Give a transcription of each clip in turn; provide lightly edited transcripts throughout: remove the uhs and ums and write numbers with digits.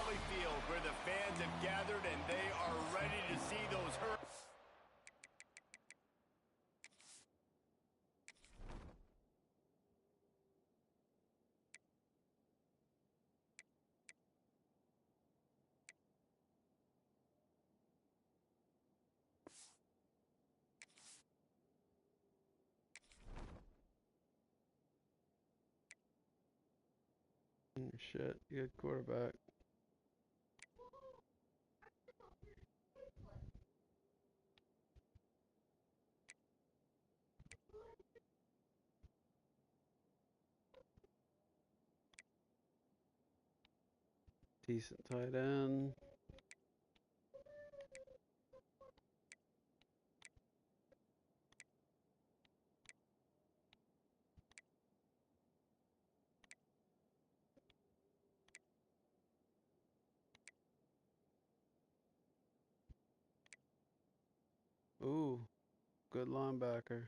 Assembly Field, where the fans have gathered and they are ready to see those hurts. Shit, good quarterback. Decent tight end. Ooh, good linebacker.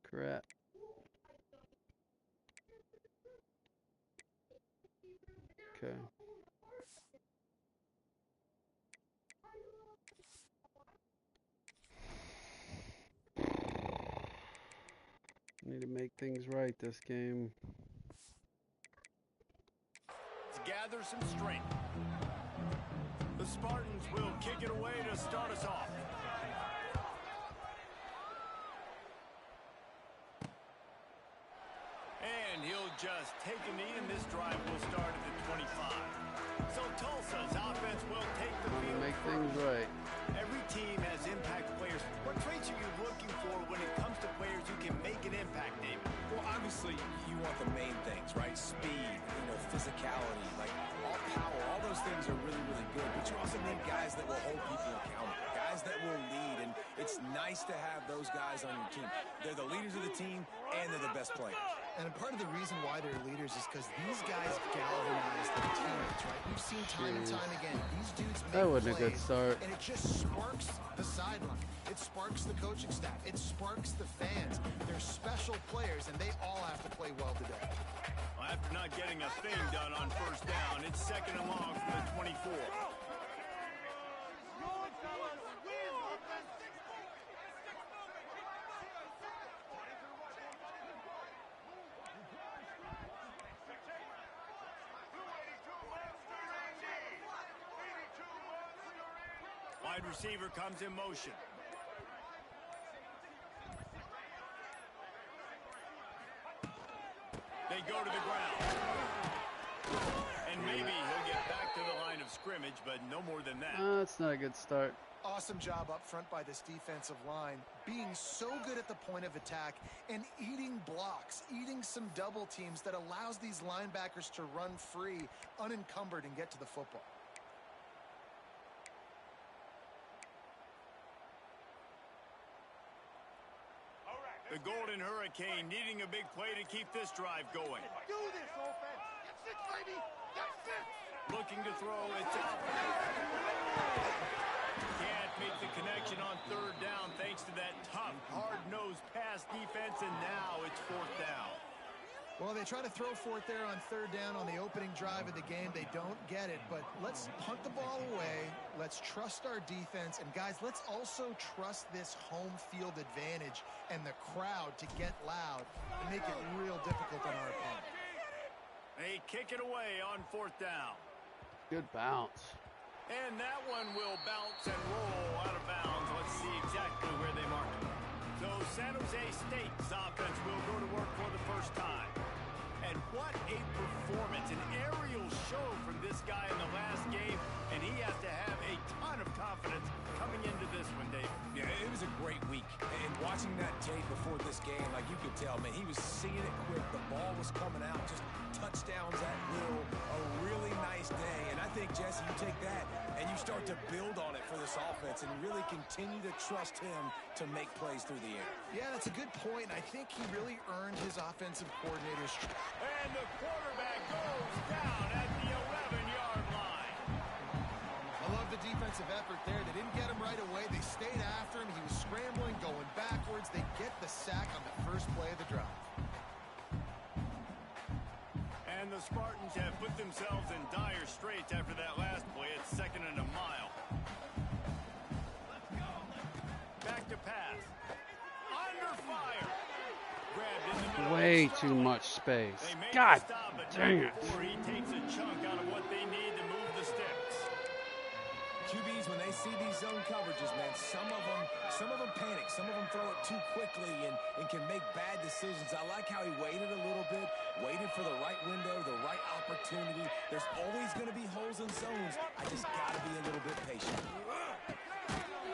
Crap. Okay. Need to make things right this game. To gather some strength. The Spartans will kick it away to start us off. And he'll just take a knee, and this drive will start at the 25. So Tulsa's offense will take the field. Make things right. Every team has impact players. What traits are you looking for when it comes to players who can make an impact, David? Well, obviously, you want the main things, right? Speed, physicality, like all power, all those things are really, really good. But you also need guys that will hold people accountable, guys that will lead. And it's nice to have those guys on your team. They're the leaders of the team, and they're the best players. And part of the reason why they're leaders is because these guys galvanize their teammates, right? We've seen time and time again. These dudes make That wasn't plays, a good start. and it just sparks the sideline. It sparks the coaching staff. It sparks the fans. They're special players, and they all have to play well today. Well, after not getting a thing done on first down, it's second and long from the 24. Wide receiver comes in motion. They go to the ground. And maybe he'll get back to the line of scrimmage, but no more than that. That's not a good start. Awesome job up front by this defensive line, being so good at the point of attack and eating blocks, eating some double teams that allows these linebackers to run free, unencumbered, and get to the football. The Golden Hurricane needing a big play to keep this drive going. Do this, offense. That's it, baby. That's it. Looking to throw, it's out. Can't make the connection on third down thanks to that tough, hard-nosed pass defense, and now it's fourth down. Well, they try to throw for it there on third down on the opening drive of the game. They don't get it, but let's punt the ball away. Let's trust our defense. And, guys, let's also trust this home field advantage and the crowd to get loud and make it real difficult on our opponent. They kick it away on fourth down. Good bounce. And that one will bounce and roll out of bounds. Let's see exactly where they mark it. So San Jose State's offense will go to work for the first time. And what a performance, an aerial show from this guy in the last game, and he has to have a ton of confidence coming into this one, Dave. Yeah, it was a great week. And watching that tape before this game, like you could tell, man, he was seeing it quick. The ball was coming out, just touchdowns at will. A really nice day. And I think, Jesse, you take that and you start to build on it for this offense and really continue to trust him to make plays through the air. Yeah, that's a good point. I think he really earned his offensive coordinator's trust. And the quarterback goes down at the 11-yard line. I love the defensive effort there. They didn't get him right away. They stayed after him. He was scrambling, going backwards. They get the sack on the first play of the drive. And And the Spartans have put themselves in dire straits after that last play. It's 2nd and a mile. Back to pass. Under fire. Grabbed in the middle. Way too much space. God dang it. He takes a chunk out of what they need to move the sticks. QBs, when they see these zone coverages, man, some of them panic. Some of them throw it too quickly and can make bad decisions. I like how he waited a little bit, waited for the right window, the right opportunity. There's always going to be holes in zones. I just got to be a little bit patient.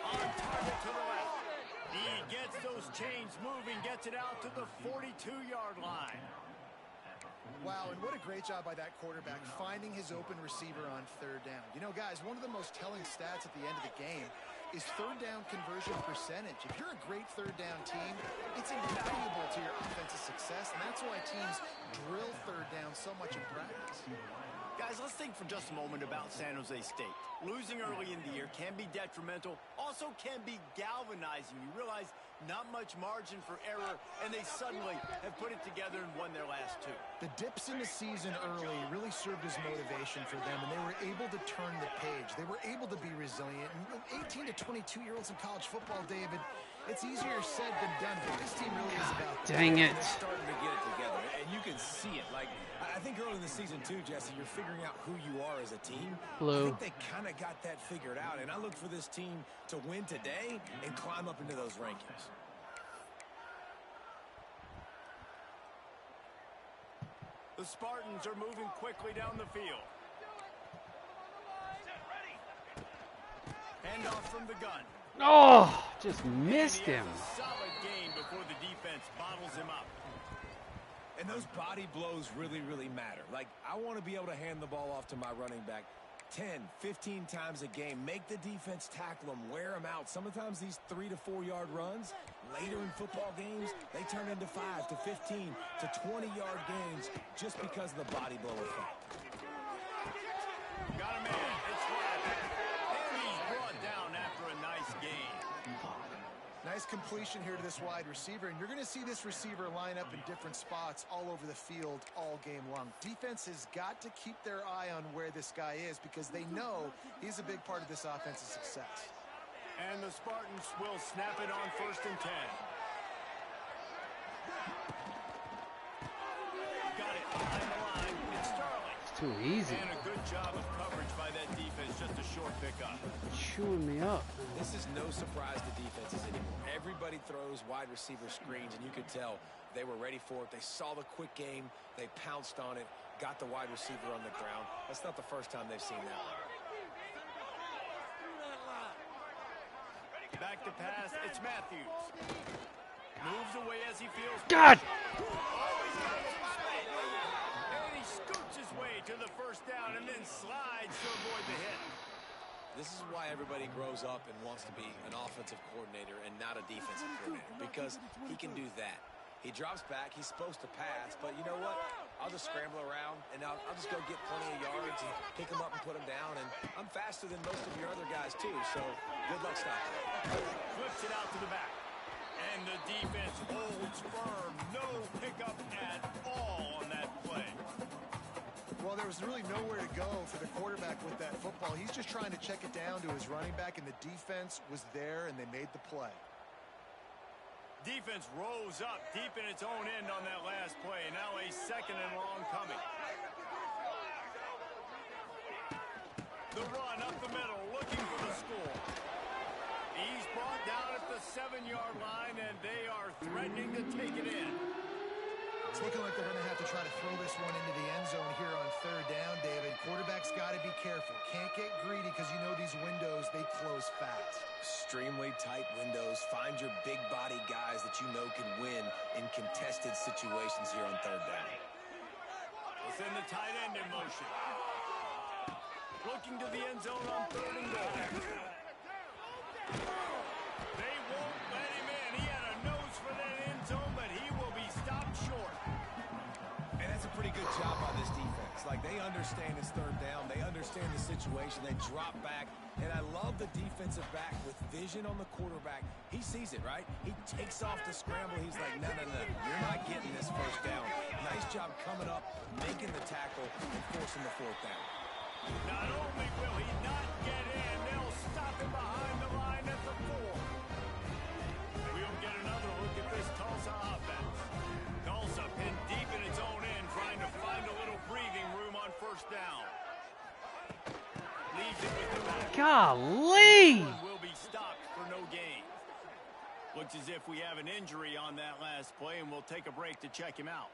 On target to the left. He gets those chains moving, gets it out to the 42-yard line. Wow, and what a great job by that quarterback finding his open receiver on 3rd down. You know, guys, one of the most telling stats at the end of the game is 3rd down conversion percentage. If you're a great 3rd down team, it's invaluable to your offensive success, and that's why teams drill 3rd down so much in practice. Guys, let's think for just a moment about San Jose State. Losing early in the year can be detrimental, also can be galvanizing. You realize not much margin for error, and they suddenly have put it together and won their last 2. The dips in the season early really served as motivation for them, and they were able to turn the page. They were able to be resilient. And 18 to 22-year-olds in college football, David, it's easier said than done, but this team really is about that. Dang it. They're starting to get it together, and you can see it. Like, I think early in the season, too, Jesse, you're figuring out who you are as a team. Blue. I think they kind of got that figured out, and I look for this team to win today and climb up into those rankings. The Spartans are moving quickly down the field. Hand off from the gun. Oh, just missed him. A solid game before the defense bottles him up. And those body blows really, really matter. Like, I want to be able to hand the ball off to my running back 10, 15 times a game. Make the defense tackle them, wear them out. Sometimes these 3 to 4 yard runs, later in football games, they turn into 5 to 15 to 20-yard gains just because of the body blow effect. Got a man. It's flat. And he's brought down after a nice gain. Nice completion here to this wide receiver, and you're going to see this receiver line up in different spots all over the field all game long. Defense has got to keep their eye on where this guy is because they know he's a big part of this offensive success. And the Spartans will snap it on 1st and 10. Got it behind the line. It's Sterling. It's too easy. And a good job of coverage by that defense. Just a short pickup. Chewing me up. This is no surprise to defenses anymore. Everybody throws wide receiver screens, and you could tell they were ready for it. They saw the quick game. They pounced on it, got the wide receiver on the ground. That's not the first time they've seen that. Back to pass. It's Matthews. Moves away as he feels. God! And he scoots his way to the 1st down and then slides to avoid the hit. This is why everybody grows up and wants to be an offensive coordinator and not a defensive coordinator, because he can do that. He drops back. He's supposed to pass, but you know what? I'll just scramble around, and I'll just go get plenty of yards and pick him up and put him down, and I'm faster than most of your other guys, too, so good luck stopping it. Flips it out to the back. And the defense holds firm. No pickup at all on that play. Well, there was really nowhere to go for the quarterback with that football. He's just trying to check it down to his running back, and the defense was there, and they made the play. Defense rose up deep in its own end on that last play. Now a 2nd and long coming. The run up the middle, looking for the score. He's brought down at the 7-yard line, and they are threatening to take it in. It's looking like they're going to have to try to throw this one into the end zone here on 3rd down, David. Quarterback's got to be careful. Can't get greedy because you know these windows, they close fast. Extremely tight windows. Find your big body guys that you know can win in contested situations here on 3rd down. It's in the tight end in motion. Looking to the end zone on 3rd and goal. They won't let him in. He had a nose for that end zone, but he will be stopped short. And that's a pretty good job by this defense. Like, they understand it's third down. They understand the situation. They drop back. And I love the defensive back with vision on the quarterback. He sees it, right? He takes off the scramble. He's like, no, no, no. You're not getting this first down. Nice job coming up, making the tackle, and forcing the fourth down. Not only will he not get in, they'll stop him behind the line at the 4. We'll get another look at this Tulsa offense. Tulsa pinned deep in its own end, trying to find a little breathing room on first down. Leaves it with the back. Golly! Will be stopped for no gain. Looks as if we have an injury on that last play, and we'll take a break to check him out.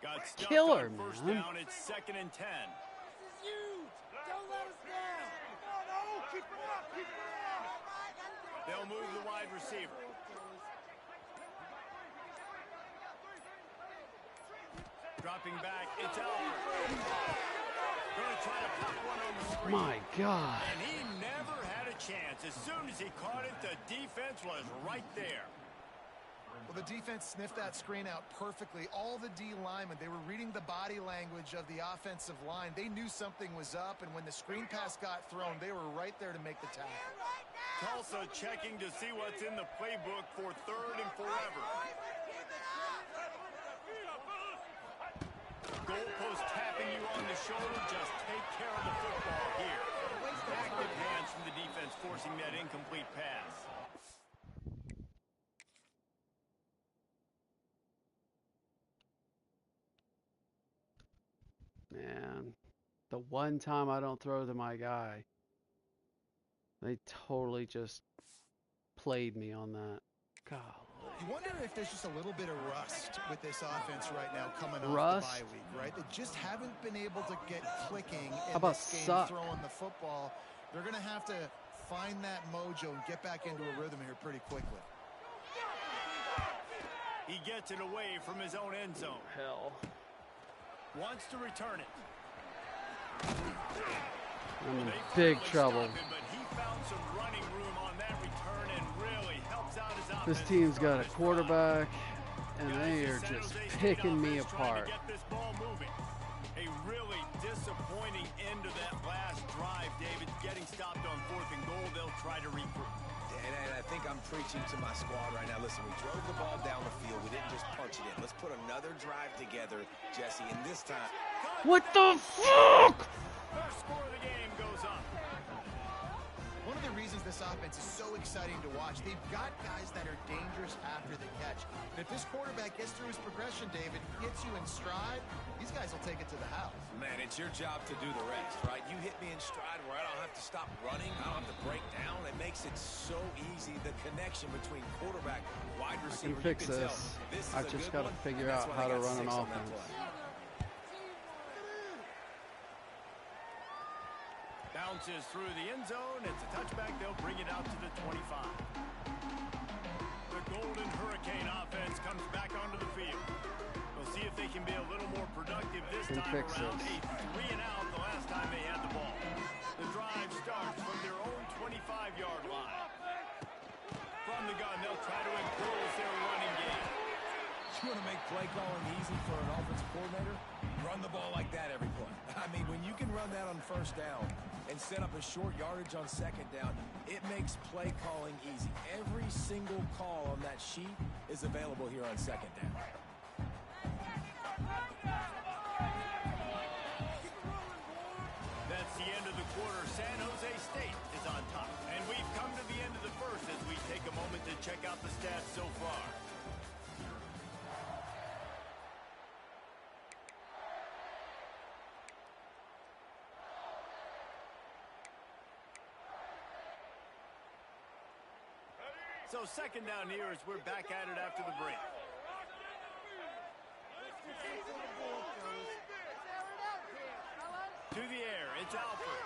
Got stuffed Killer, on first man. down. It's 2nd and 10. This is huge. Don't let us down. No, keep it up. Keep it up. They'll move the wide receiver. Dropping back, it's Alford. Going to try to pop one on the screen. My God. And he never had a chance. As soon as he caught it, the defense was right there. Well, the defense sniffed that screen out perfectly. All the D linemen, they were reading the body language of the offensive line. They knew something was up, and when the screen pass got thrown, they were right there to make the tackle. Tulsa checking to see what's in the playbook for 3rd and forever. Goalpost tapping you on the shoulder. Just take care of the football here. Active hands from the defense forcing that incomplete pass. Man, the one time I don't throw to my guy, they totally just played me on that. God. You wonder if there's just a little bit of rust with this offense right now coming off Rust? the bye week, right? They just haven't been able to get clicking in How about this game suck? throwing the football. They're going to have to find that mojo and get back into a rhythm here pretty quickly. He gets it away from his own end zone. Hell. Wants to return it. I'm in They big finally trouble. stop him, but he found some running room on that return and really helps out his This offense team's to got start a this quarterback, and drive. they Guys, are the San just Jose State picking me offense trying apart. to get this ball moving. A really disappointing end to that last drive, David. Getting stopped on 4th and goal, they'll try to regroup. And I think I'm preaching to my squad right now. Listen, we drove the ball down the field. We didn't just punch it in. Let's put another drive together, Jesse, and this time... What the fuck? First score of the game goes up. One of the reasons this offense is so exciting to watch, they've got guys that are dangerous after the catch. And if this quarterback gets through his progression, David, hits you in stride, these guys will take it to the house. Man, it's your job to do the rest, right? You hit me in stride where I don't have to stop running. I don't have to break down. It makes it so easy. The connection between quarterback, wide I receiver. can fix you can this. tell this is I a just good got to one, figure and that's out why how they to got run an 6 on that offense. play. Bounces through the end zone. It's a touchback. They'll bring it out to the 25. The Golden Hurricane offense comes back onto the field. We'll see if they can be a little more productive this Can time fix around. this. A 3 and out the last time they had the ball. The drive starts from their own 25-yard line. From the gun, they'll try to impose their running game. You want to make play calling easy for an offensive coordinator? Run the ball like that every play. I mean, when you can run that on first down and set up a short yardage on second down, it makes play calling easy. Every single call on that sheet is available here on second down. That's the end of the quarter. San Jose State is on top. And we've come to the end of the first as we take a moment to check out the stats so far. So second down here as we're back at it after the break. To the air, it's Alford.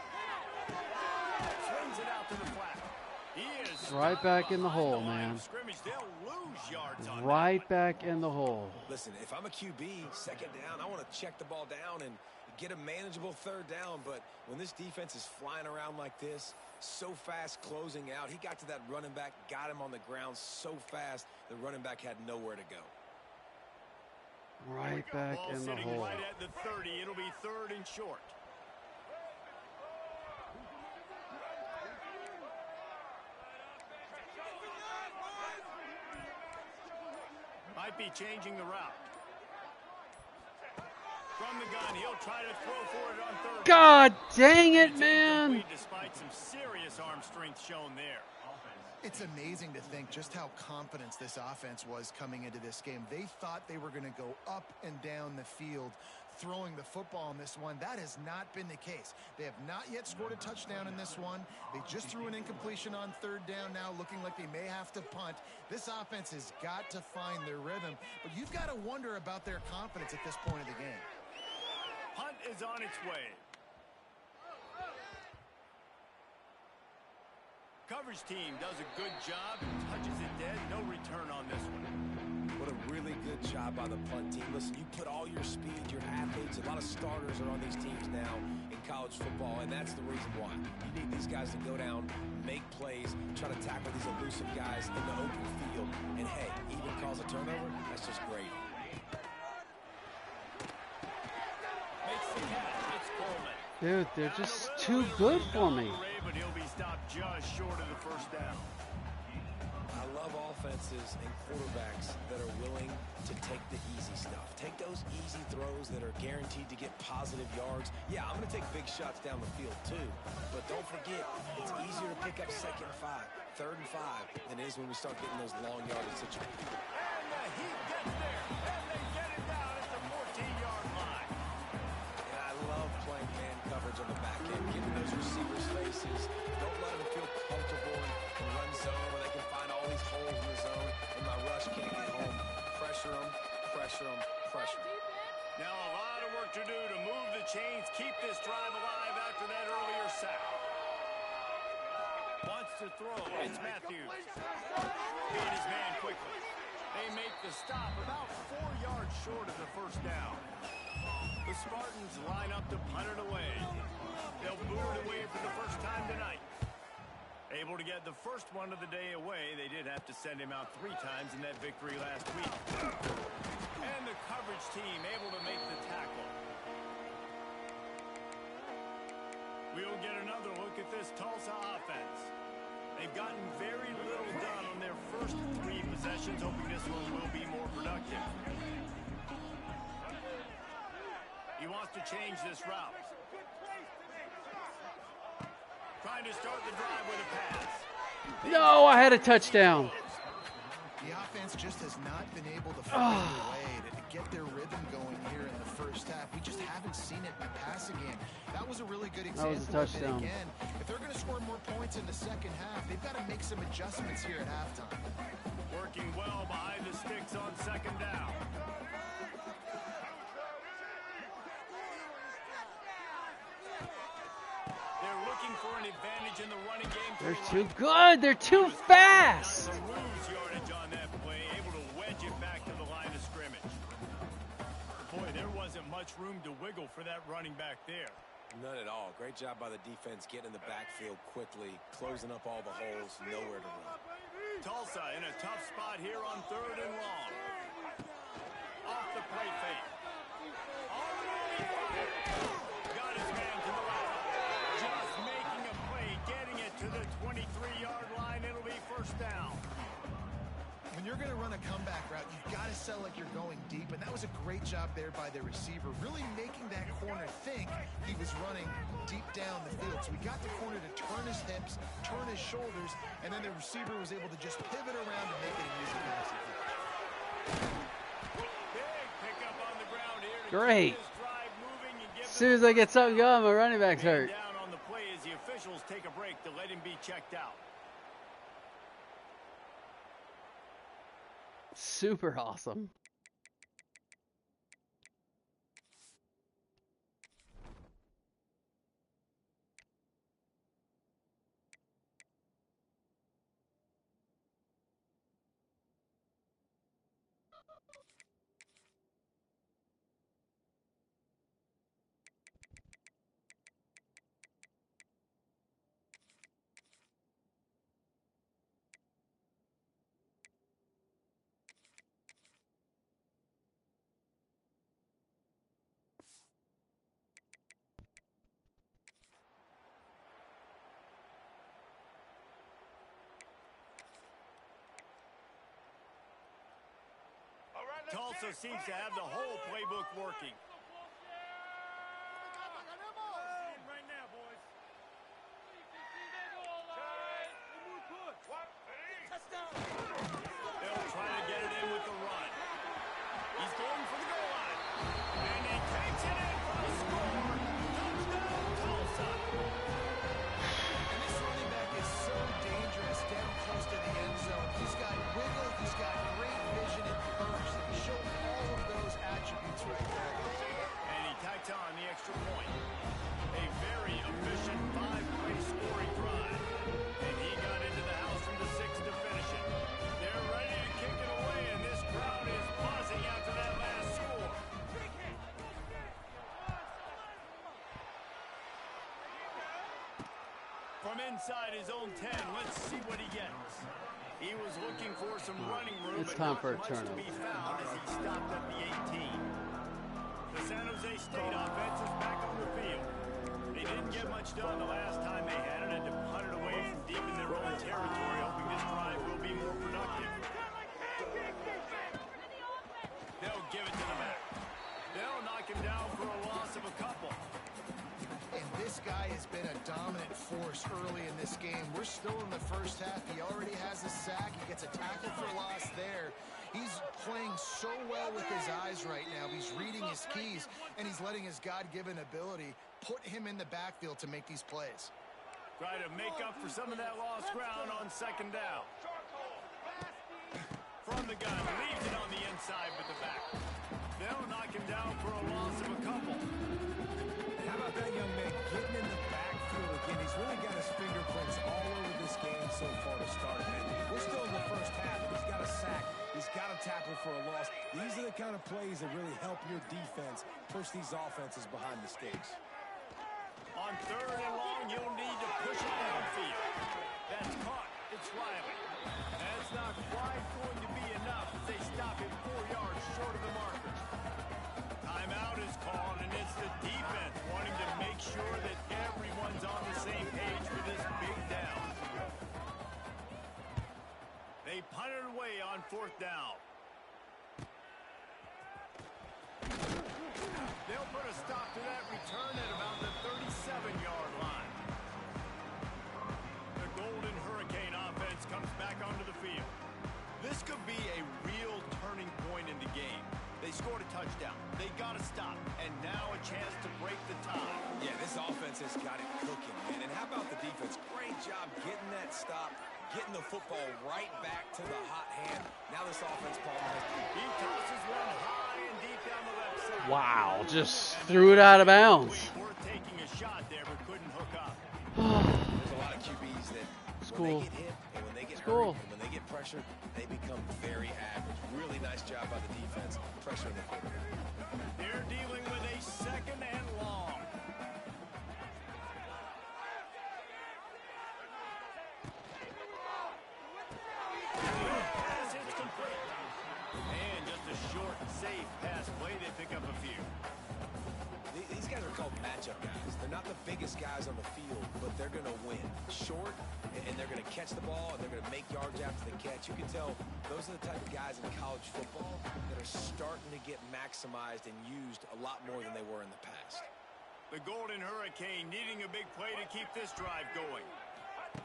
Swings it out to the flat. He is Right back in the behind hole, line man. of scrimmage. They'll lose yards on Right that back in the hole. Listen, if I'm a QB, second down, I want to check the ball down and get a manageable third down. But when this defense is flying around like this, so fast closing out, he got to that running back, got him on the ground so fast, the running back had nowhere to go. Right back Ball in the sitting hole. right at the 30. It'll be 3rd and short. Might be changing the route. From the gun, he'll try to throw for it on 3rd. God dang it, It's man. incomplete despite some serious arm strength shown there. It's amazing to think just how confident this offense was coming into this game. They thought they were going to go up and down the field throwing the football in this one. That has not been the case. They have not yet scored a touchdown in this one. They just threw an incompletion on 3rd down now, looking like they may have to punt. This offense has got to find their rhythm, but you've got to wonder about their confidence at this point of the game. Punt is on its way. Coverage team does a good job and touches it dead. No return on this one. What a really good job by the punt team. Listen, you put all your speed, your athletes, a lot of starters are on these teams now in college football, and that's the reason why. You need these guys to go down, make plays, try to tackle these elusive guys in the open field, and hey, even cause a turnover, that's just great. Makes the catch. It's Coleman. Dude, they're just too good for me. But he'll be stopped just short of the 1st down. I love offenses and quarterbacks that are willing to take the easy stuff. Take those easy throws that are guaranteed to get positive yards. Yeah, I'm going to take big shots down the field too. But don't forget, it's easier to pick up 2nd and 5, 3rd and 5 than it is when we start getting those long yardage situations. And he gets there. And they get it down at the 14-yard line. And I love playing man coverage on the back end, getting those receivers' faces. Don't let them feel comfortable in run zone where they can find all these holes in the zone and my rush can't get home. Pressure them, pressure them, pressure them. Now a lot of work to do to move the chains, keep this drive alive after that earlier sack. Wants to throw. It's Matthews. Beat his man quickly. They make the stop about 4 yards short of the 1st down. The Spartans line up to punt it away. They'll boot it away for the first time tonight. Able to get the first one of the day away. They did have to send him out 3 times in that victory last week. And the coverage team able to make the tackle. We'll get another look at this Tulsa offense. They've gotten very little done on their first 3 possessions, hoping this one will be more productive. He wants to change this route. Trying to start the drive with a pass. No, I had a touchdown. The offense just has not been able to find a way to get their rhythm going here in the 1st half. We just haven't seen it in the passing game. That was a really good example That was a of it touchdown. again. If they're going to score more points in the 2nd half, they've got to make some adjustments here at halftime. Working well behind the sticks on 2nd down. They're looking for an advantage in the running game. They're too good. They're too fast. To lose yardage on that play, able to wedge it back to the line of scrimmage. Boy, there wasn't much room to wiggle for that running back there. None at all. Great job by the defense getting in the backfield quickly, closing up all the holes, nowhere to run. Tulsa in a tough spot here on 3rd and long. Off the play fake. Already fired. Got his man to the left. Just making a play, getting it to the 23-yard line. It'll be 1st down. When you're going to run a comeback route, you've got to sell like you're going deep, and that was a great job there by the receiver, really making that corner think he was running deep down the field. So he got the corner to turn his hips, turn his shoulders, and then the receiver was able to just pivot around and make it an easy pass. Big pickup on the ground here to Great. keep this drive moving and give As soon as I get something going, my running back's them hurt. down on the play as the officials take a break to let him be checked out. Super awesome. Tulsa seems to have the whole playbook working. Right now, boys. Touchdown. They'll try to get it in with the run. He's going for the goal line. And he takes it in for a score. Touchdown, Tulsa. And this running back is so dangerous down close to the end zone. He's got wiggle, he's got great vision and burst. He showed all of those attributes right there. And he tacks on the extra point. A very efficient 5-play scoring drive. And he got into the house from the 6 to finish it. They're ready to kick it away, and this crowd is buzzing after that last score. From inside his own 10, let's see what he gets. He was looking for some running room, It's but time not for a much to be turnover. found as he stopped at the 18. The San Jose State offense is back on the field. They didn't get much done the last time they had it, and to punt it away from deep in their own territory, hoping this drive will be more productive. They'll give it to the back. They'll knock him down for a loss of a couple. And this guy has been a dominant force early in this game. We're still in the first half. He already has a sack. He gets a tackle for loss there. He's playing so well with his eyes right now. He's reading his keys, and he's letting his God-given ability put him in the backfield to make these plays. Try to make up for some of that lost ground on second down. From the gun, leaves it on the inside with the back. They'll knock him down for a loss of a couple. How about that young man getting in the backfield again? He's really got his fingerprints all over this game so far to start, man. We're still in the first half. He's got a sack. He's got a tackle for a loss. These are the kind of plays that really help your defense push these offenses behind the stakes. On third and long, you'll need to push it downfield. That's caught. It's Riley. That's not quite going to be enough as they stop him 4 yards short of the marker. Timeout is called, and it's the defense wanting to make sure that everyone's on the same page for this big down. They punt it away on 4th down. They'll put a stop to that return at about the 37-yard line. The Golden Hurricane offense comes back onto the field. This could be a real turning point in the game. They scored a touchdown. They got to stop. And now a chance to break the tie. Yeah, this offense has got it cooking, man. And how about the defense? Great job getting that stop, getting the football right back to the hot hand. Now this offense, Paul, He tosses one high and deep down the left side. Wow, just threw it out of bounds. Worth taking a shot there, but couldn't hook up. there's a lot of QBs that School. when they get hit and when they get School. hurt and when they get pressured, they become very average. Really nice job by the defense, pressuring the quarterback. They're dealing with a 2nd and long. Pass is complete. And just a short, safe pass play. They pick up a few. These guys are called matchup guys. They're not the biggest guys on the field, but they're going to win. Short, and they're going to catch the ball, and they're going to make yards after the catch. You can tell those are the type of guys in college football that are starting to get maximized and used a lot more than they were in the past. The Golden Hurricane needing a big play to keep this drive going.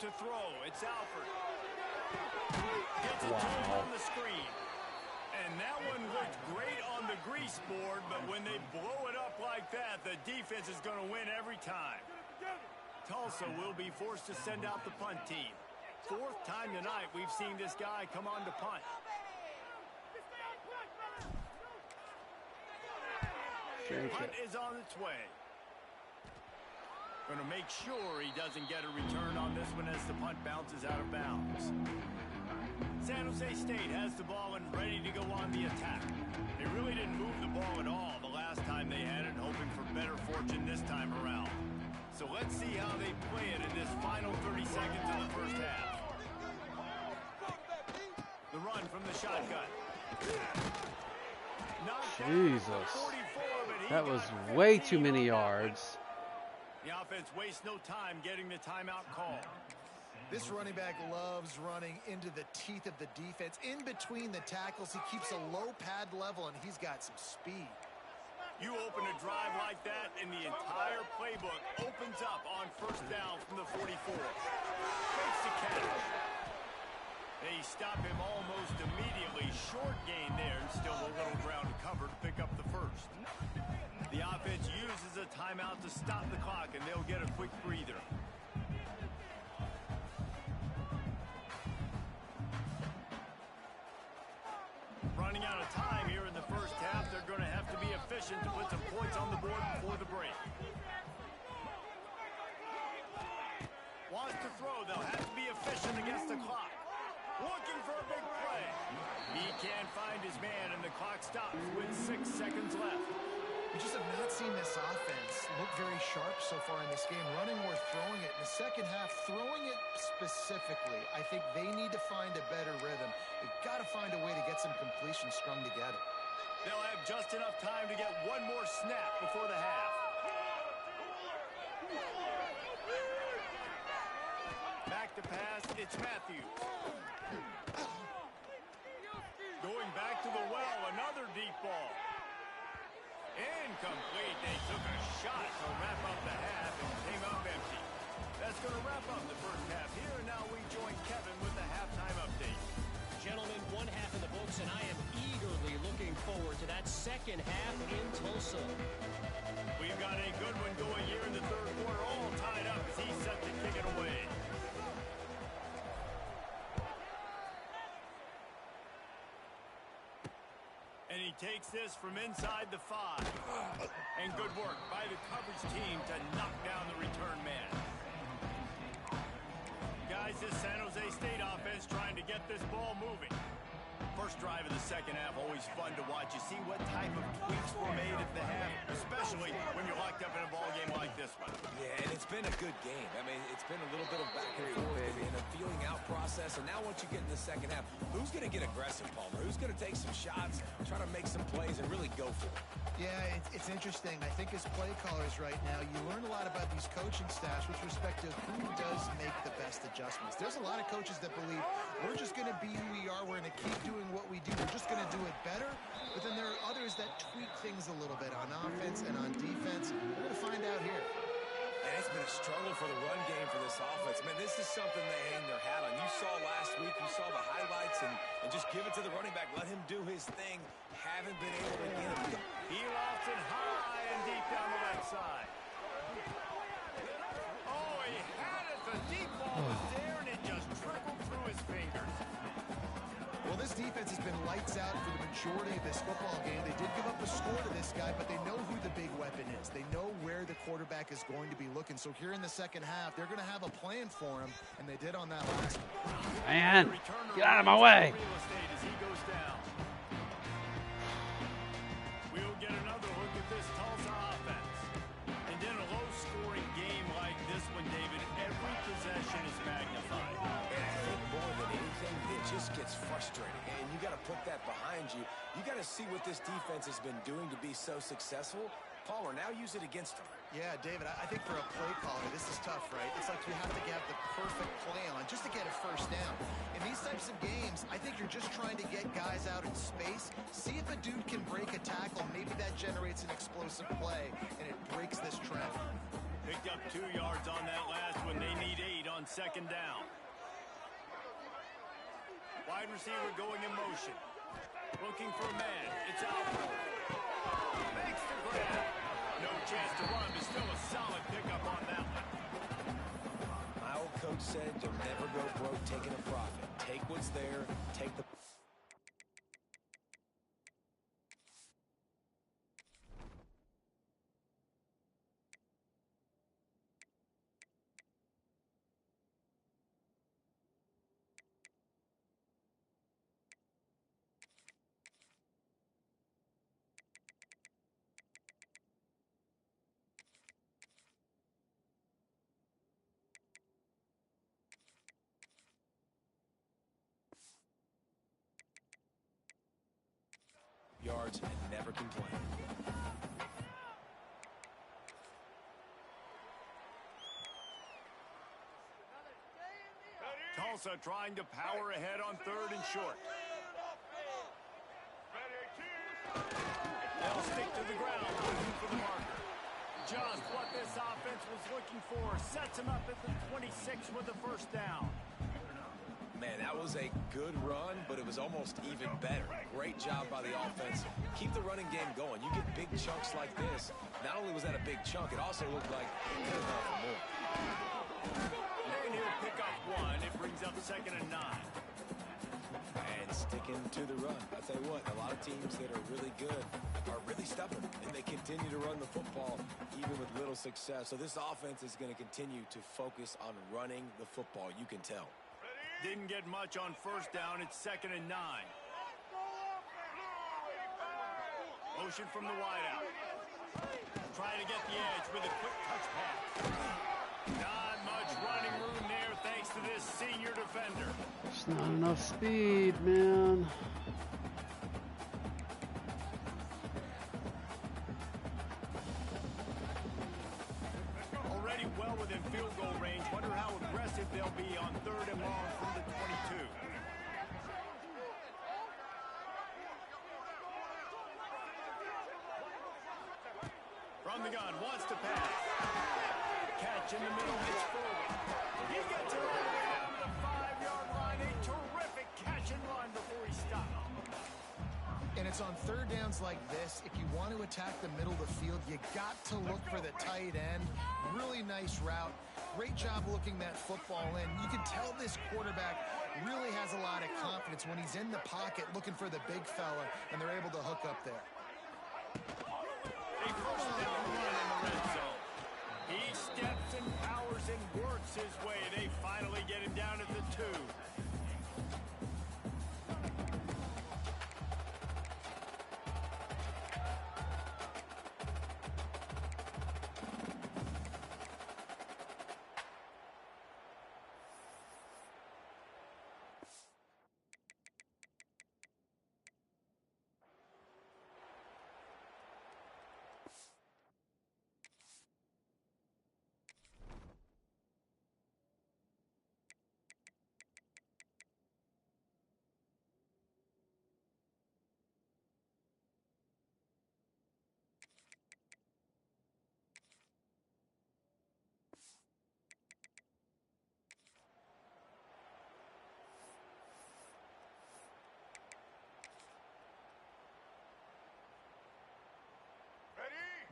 To throw, it's Alford. Gets it to him on the screen. And that one looked great on the grease board, but when they blow it up like that, the defense is going to win every time. Tulsa will be forced to send out the punt team. 4th time tonight we've seen this guy come on to punt. Punt is on its way. Going to make sure he doesn't get a return on this one as the punt bounces out of bounds. San Jose State has the ball and ready to go on the attack. They really didn't move the ball at all the last time they had it, hoping for better fortune this time around. So let's see how they play it in this final 30 seconds of the first half. The run from the shotgun. Jesus. That was way too many yards. The offense wastes no time getting the timeout call. This running back loves running into the teeth of the defense. In between the tackles, he keeps a low pad level, and he's got some speed. You open a drive like that, and the entire playbook opens up on first down from the 44. Makes the catch. They stop him almost immediately. Short gain there, and still a little ground to cover to pick up the first. The offense uses a timeout to stop the clock, and they'll get a quick breather. Running out of time here in the first half. They're going to have to be efficient to put some points on the board before the break. Wants to throw. They'll have to be efficient against the clock. Looking for a big play. He can't find his man, and the clock stops with 6 seconds left. We just have not seen this offense look very sharp so far in this game, running or throwing it. In the second half, throwing it specifically, I think they need to find a better rhythm. They've got to find a way to get some completion strung together. They'll have just enough time to get one more snap before the half. Back to pass, it's Matthews. Going back to the well, another deep ball. Incomplete. They took a shot to wrap up the half and came up empty. That's going to wrap up the first half here, and now we join Kevin with the halftime update. Gentlemen, one half in the books, and I am eagerly looking forward to that second half in Tulsa. We've got a good one going here in the third quarter, all tied up as he's set to kick it away. And he takes this from inside the 5. And good work by the coverage team to knock down the return man. Guys, this San Jose State offense trying to get this ball moving. First drive of the second half, always fun to watch. You see what type of tweaks were made at the half, especially when you're locked up in a ball game like this one. Yeah, and it's been a good game. I mean, it's been a little bit of back and forth and a feeling out process. And now once you get in the second half, who's going to get aggressive, Palmer? Who's going to take some shots, try to make some plays, and really go for it? Yeah, it's interesting. I think as play callers right now, you learn a lot about these coaching staffs with respect to who does make the best adjustments. There's a lot of coaches that believe we're just going to be who we are. We're going to keep doing what we do. We're just going to do it better. But then there are others that tweak things a little bit on offense and on defense. We're going to find out here. And it's been a struggle for the run game for this offense. Man, this is something they hang their hat on. You saw last week, you saw the highlights, and just give it to the running back. Let him do his thing. Haven't been able to get him. He lofts it high and deep down the left side. Oh, he had it. The deep ball was there, and it just trickled through his fingers. Well, this defense has been lights out for the majority of this football game. They did give up a score to this guy, but they know who the big weapon is. They know where the quarterback is going to be looking. So here in the second half, they're going to have a plan for him, and they did on that last one. Man, get out of my way. Real estate as he goes down. We'll get another look at this Tulsa offense. And in a low-scoring game like this one, David, every possession is magnified. And I think more than anything, it just gets frustrating. And you got to put that behind you. You got to see what this defense has been doing to be so successful. Palmer, now use it against them. Yeah, David, I think for a play caller, this is tough, right? It's like you have to have the perfect play on just to get a first down. In these types of games, I think you're just trying to get guys out in space, see if a dude can break a tackle. Maybe that generates an explosive play, and it breaks this trend. Picked up 2 yards on that last one. They need 8 on second down. Wide receiver going in motion. Looking for a man. It's Alford. Makes the grab. No chance to run, but still a solid pickup on that one. My old coach said you'll never go broke taking a profit. Take what's there, take the... yards and never complain. Tlsa trying to power ahead on 3rd and short. They'll stick to the ground, looking for the marker. Just what this offense was looking for. Sets him up at the 26 with the first down. Man, that was a good run, but it was almost even better. Great job by the offense. Keep the running game going. You get big chunks like this. Not only was that a big chunk, it also looked like it could have gone for more. And he'll pick up 1. It brings up 2nd and 9. And sticking to the run. I'll tell you what, a lot of teams that are really good are really stubborn, and they continue to run the football even with little success. So this offense is going to continue to focus on running the football. You can tell. Didn't get much on 1st down. It's 2nd and 9. Motion from the wideout. Trying to get the edge with a quick touch pass. Not much running room there thanks to this senior defender. There's not enough speed, man. Already well within field goal range. Wonder how aggressive they'll be on 3rd and long from the 22. From the gun, wants to pass. Catch in the middle, hits forward. He gets it all the way down to the 5-yard line. A terrific catch and run before he stopped. And it's on 3rd downs like this. If you want to attack the middle of the field, you got to look for the tight end. Really nice route. Great job looking that football in. You can tell this quarterback really has a lot of confidence when he's in the pocket looking for the big fella, and they're able to hook up there. A first down run in the red zone. He steps and powers and works his way. They finally get him down at the 2.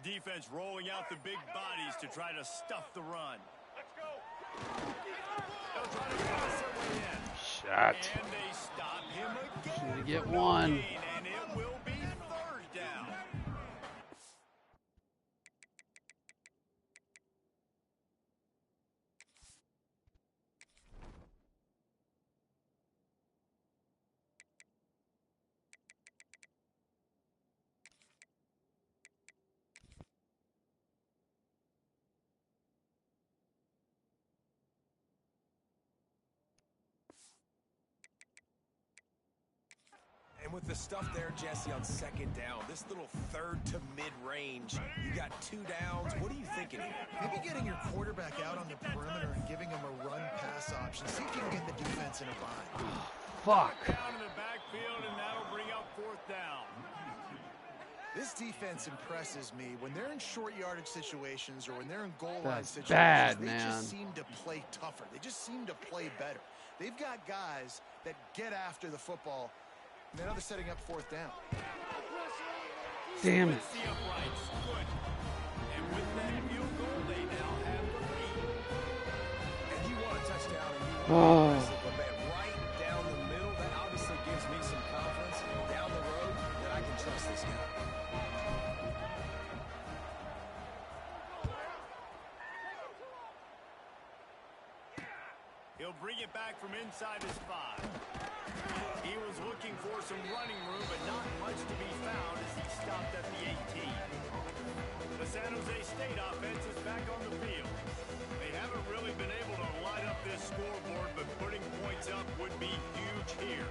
Defense rolling out the big bodies to try to stuff the run. Let's go. They'll try to pass their way in. Shot. And they stop him again. Should get for no 1. gain, and it will be 3rd down. And with the stuff there, Jesse, on 2nd down, this little 3rd to mid-range, you got 2 downs. What are you thinking here? Maybe getting your quarterback out on the perimeter and giving him a run-pass option. See if you can get the defense in a bind. Fuck. Down in the backfield, and that'll bring up 4th down. This defense impresses me. When they're in short yardage situations or when they're in goal line That's situations, bad, they man. just seem to play tougher. They just seem to play better. They've got guys that get after the football. And now they're setting up 4th down. Damn it. Splits the uprights. Good. And with that field goal, they now have the lead. And you want a touchdown, and you Oh. want to but man, right down the middle, that obviously gives me some confidence down the road that I can trust this guy. He'll bring it back from inside his 5. He was looking for some running room, but not much to be found as he stopped at the 18. The San Jose State offense is back on the field. They haven't really been able to light up this scoreboard, but putting points up would be huge here.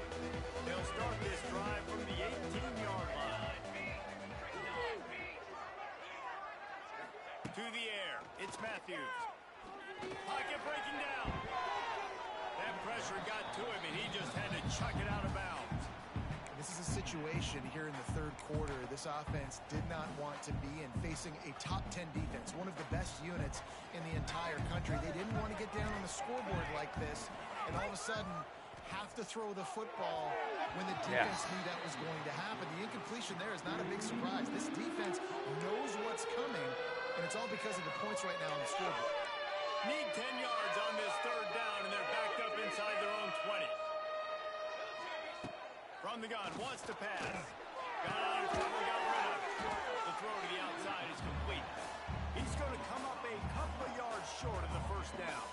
They'll start this drive from the 18-yard line. To the air, it's Matthews. Pocket breaking down. That pressure got to him, and he just had to chuck it out of bounds. This is a situation here in the third quarter this offense did not want to be in, facing a top 10 defense, one of the best units in the entire country. They didn't want to get down on the scoreboard like this, and all of a sudden have to throw the football when the defense knew that was going to happen. The incompletion there is not a big surprise. This defense knows what's coming, and it's all because of the points right now on the scoreboard. Need 10 yards on this third down, and they're backed up inside their own 20. From the gun, wants to pass. Got on, probably got rid of it. The throw to the outside is complete. He's going to come up a couple of yards short of the first down.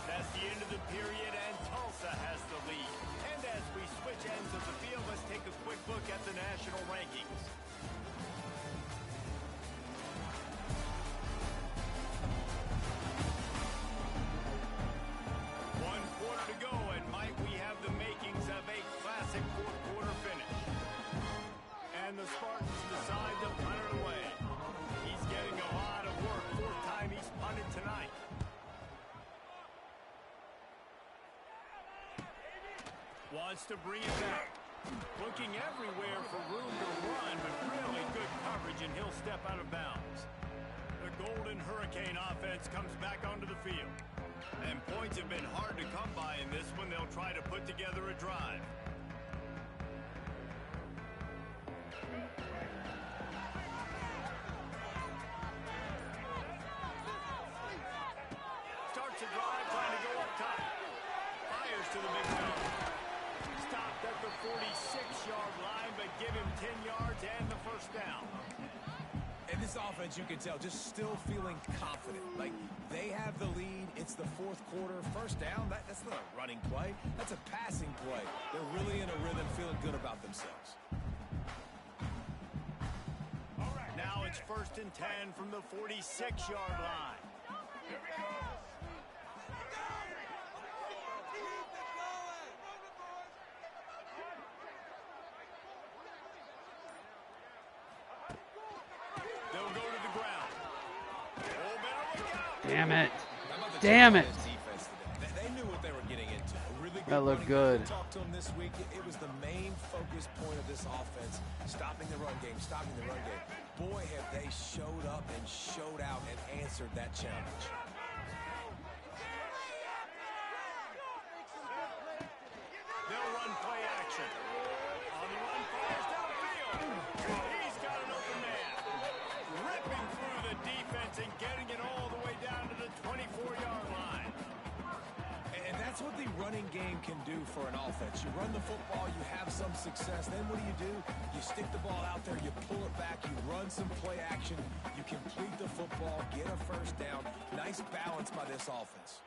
That's the end of the period, and Tulsa has the lead. And as we switch ends of the field, let's take a quick look at the national rankings. And the Spartans decide to punt it away. He's getting a lot of work. Fourth time he's punted tonight. Wants to bring it back. Looking everywhere for room to run, but really good coverage, and he'll step out of bounds. The Golden Hurricane offense comes back onto the field. And points have been hard to come by in this one. They'll try to put together a drive. Starts a drive, trying to go up top. Fires to the big zone. Stopped at the 46-yard line, but give him 10 yards and the first down. And this offense, you can tell, just still feeling confident. Like, they have the lead. It's the fourth quarter. First down, that's not a running play. That's a passing play. They're really in a rhythm, feeling good about themselves. Now it's 1st and 10 from the 46-yard line. Here we go. They'll go to the ground. Oh, better look out. Damn it. Damn it. They knew what they were getting into. A really good That looked good. Talked to them this week. It was the main focus point of this offense, stopping the run game, stopping the run game. Boy, have they showed up and showed out and answered that challenge. They'll run play action. On the run, fires downfield. He's got an open man. Ripping through the defense and getting it all the way down to the 24-yard line. And that's what the running game can do for an offense. You run the football, you have some success. Then what do? You stick the ball out there, you pull it back, you run some play action, you complete the football, get a first down. Nice balance by this offense.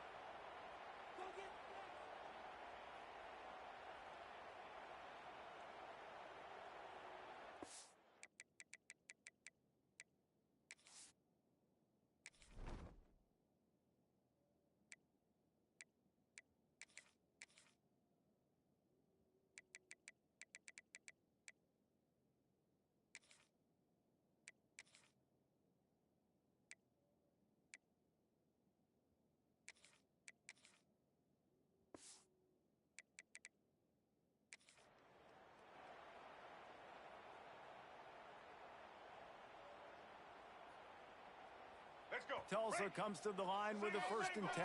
Tulsa comes to the line with a 1st and 10.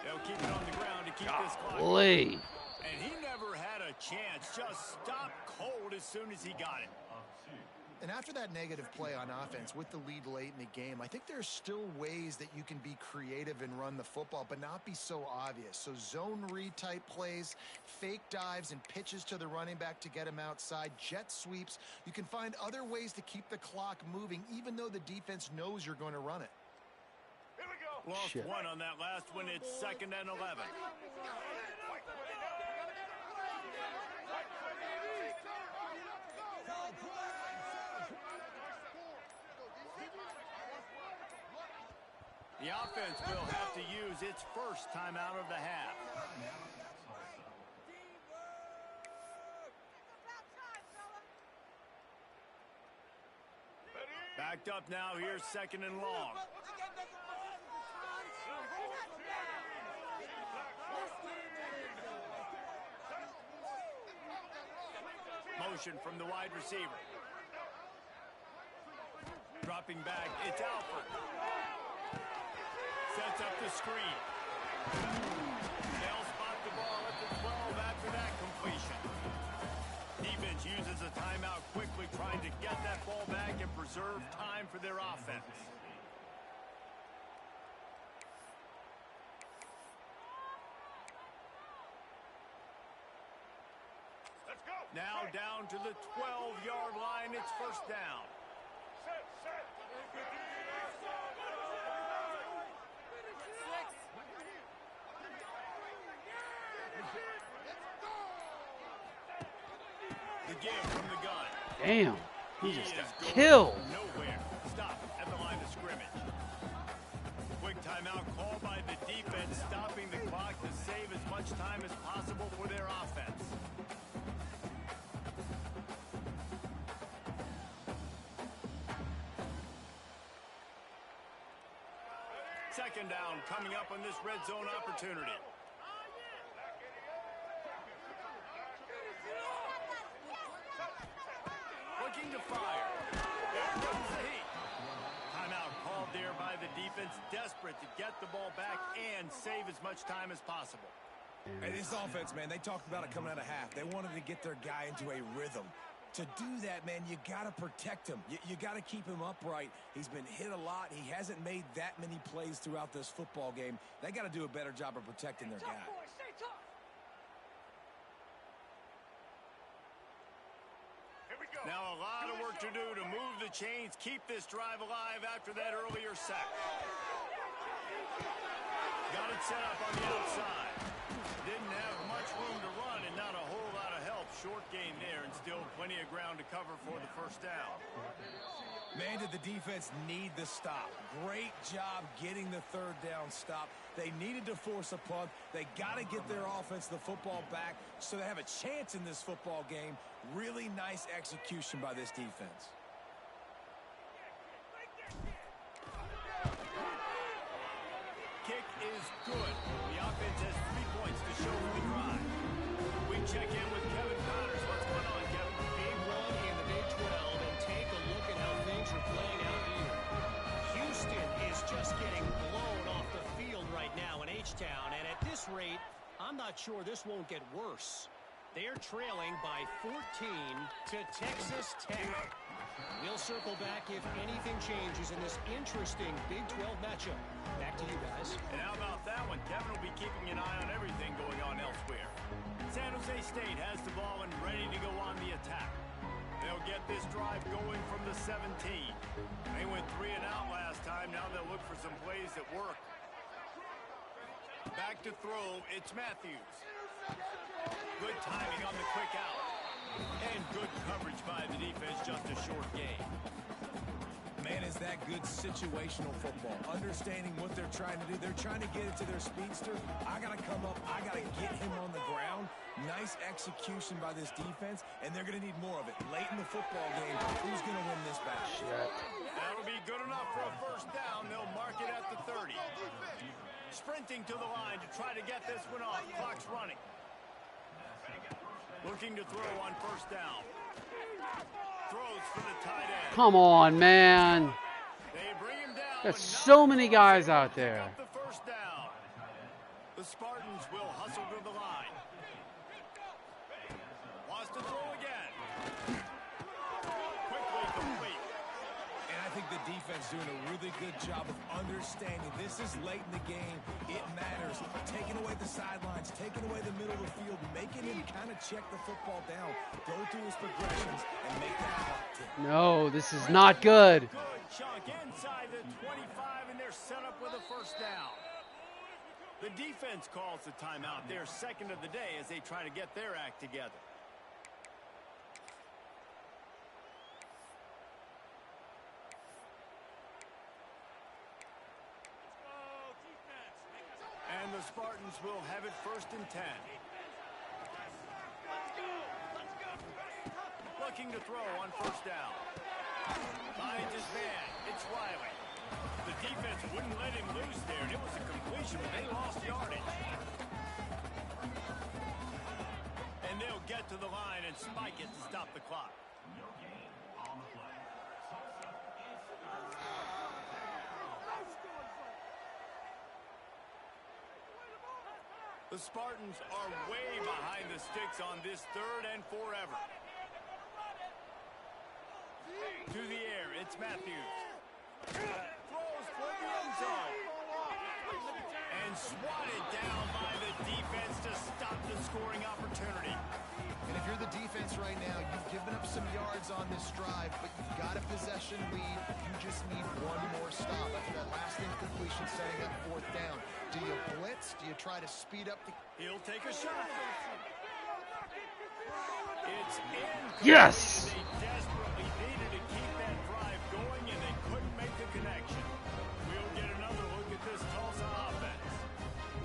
They'll keep it on the ground to keep this clock. Golly. And he never had a chance. Just stopped cold as soon as he got it. And after that negative play on offense with the lead late in the game, I think there's still ways that you can be creative and run the football, but not be so obvious. So zone read type plays, fake dives and pitches to the running back to get him outside, jet sweeps. You can find other ways to keep the clock moving, even though the defense knows you're going to run it. Here we go. Lost one on that last one. It's 2nd and 11. The offense will have to use its first timeout of the half. Backed up now, here's 2nd and long. Motion from the wide receiver. Dropping back, it's Alford. Sets up the screen. They'll spot the ball at the 12 after that completion. Defense uses a timeout quickly, trying to get that ball back and preserve time for their offense. Let's go. Now down to the 12-yard line, it's 1st down. Set. The give from the gun. Damn. He He just is got going killed. nowhere. Stop at the line of scrimmage. Quick timeout called by the defense, stopping the clock to save as much time as possible for their offense. Second down coming up on this red zone opportunity. Looking to fire. There comes the heat. Timeout called there by the defense, desperate to get the ball back and save as much time as possible. Hey, this offense, man, they talked about it coming out of half. They wanted to get their guy into a rhythm. To do that, man, you got to protect him. You got to keep him upright. He's been hit a lot. He hasn't made that many plays throughout this football game. They got to do a better job of protecting their guy. Now a lot of work to do to move the chains, keep this drive alive after that earlier sack. Got it set up on the outside. Didn't have much room to run and not a whole lot of help. Short gain there and still plenty of ground to cover for the 1st down. Man, did the defense need the stop. Great job getting the 3rd down stop. They needed to force a punt. They got to get their offense the football back so they have a chance in this football game. Really nice execution by this defense. Kick is good. The offense has 3 points to show for the drive. We check in with Kevin Connors. What's going on, Kevin? Game 1 in the Big 12, and take a look at how things are playing out here. Houston is just getting blown off the field right now in H-Town, and at this rate, I'm not sure this won't get worse. They're trailing by 14 to Texas Tech. We'll circle back if anything changes in this interesting Big 12 matchup. Back to you guys. And how about that one? Kevin will be keeping an eye on everything going on elsewhere. San Jose State has the ball and ready to go on the attack. They'll get this drive going from the 17. They went 3 and out last time. Now they'll look for some plays that work. Back to throw, it's Matthews. Good timing on the quick out. And good coverage by the defense, just a short gain. Man, is that good situational football. Understanding what they're trying to do. They're trying to get it to their speedster. I got to come up. I got to get him on the ground. Nice execution by this defense, and they're going to need more of it. Late in the football game, who's going to win this battle? That'll be good enough for a 1st down. They'll mark it at the 30. Sprinting to the line to try to get this one off. Clock's running. Looking to throw on 1st down. Throws for the tight end. Come on, man. They bring him down. There's so many guys out there. The 1st down. The Spartans will hustle to the line. Wants to throw again. Quickly complete. And I think the defense doing a really good job of understanding this is late in the game. It matters. Taking away the sidelines, taking away the middle of the field, making him kind of check the football down, go through his progressions, and make that clock tick. No, this is not good. Good chunk inside the 25, and they're set up with a 1st down. The defense calls the timeout. Their 2nd of the day as they try to get their act together. Spartans will have it 1st and 10. Looking to throw on 1st down. Finds his man. It's Riley. The defense wouldn't let him loose there, and it was a completion, but they lost yardage. And they'll get to the line and spike it to stop the clock. The Spartans are way behind the sticks on this 3rd and forever. To the air, it's Matthews. Throws for the end zone. And swatted down by the defense to stop the scoring opportunity. And if you're the defense right now, you've given up some yards on this drive, but you've got a possession lead. You just need one more stop after that last incompletion setting up 4th down. Do you blitz? Do you try to speed up the... He'll take a shot. It's incomplete. Yes! They desperately needed to keep that drive going, and they couldn't make the connection. We'll get another look at this Tulsa offense.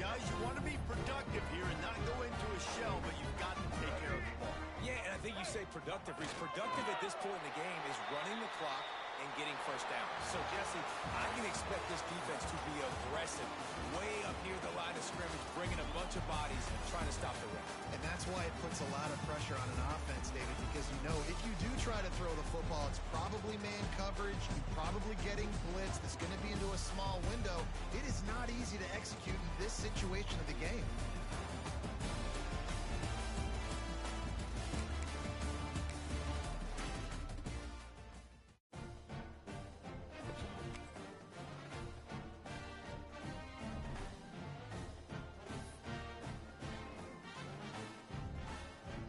Guys, you want to be productive here and not go into a shell, but you've got to take care of the ball. Yeah, and I think you say productive. Reece. Productive at this point in the game is running the clock and getting 1st down. So, Jesse, I can expect this defense to be aggressive, way up near the line of scrimmage, bringing a bunch of bodies, trying to stop the run. And that's why it puts a lot of pressure on an offense, David, because you know if you do try to throw the football, it's probably man coverage, you're probably getting blitz, that's going to be into a small window. It is not easy to execute in this situation of the game.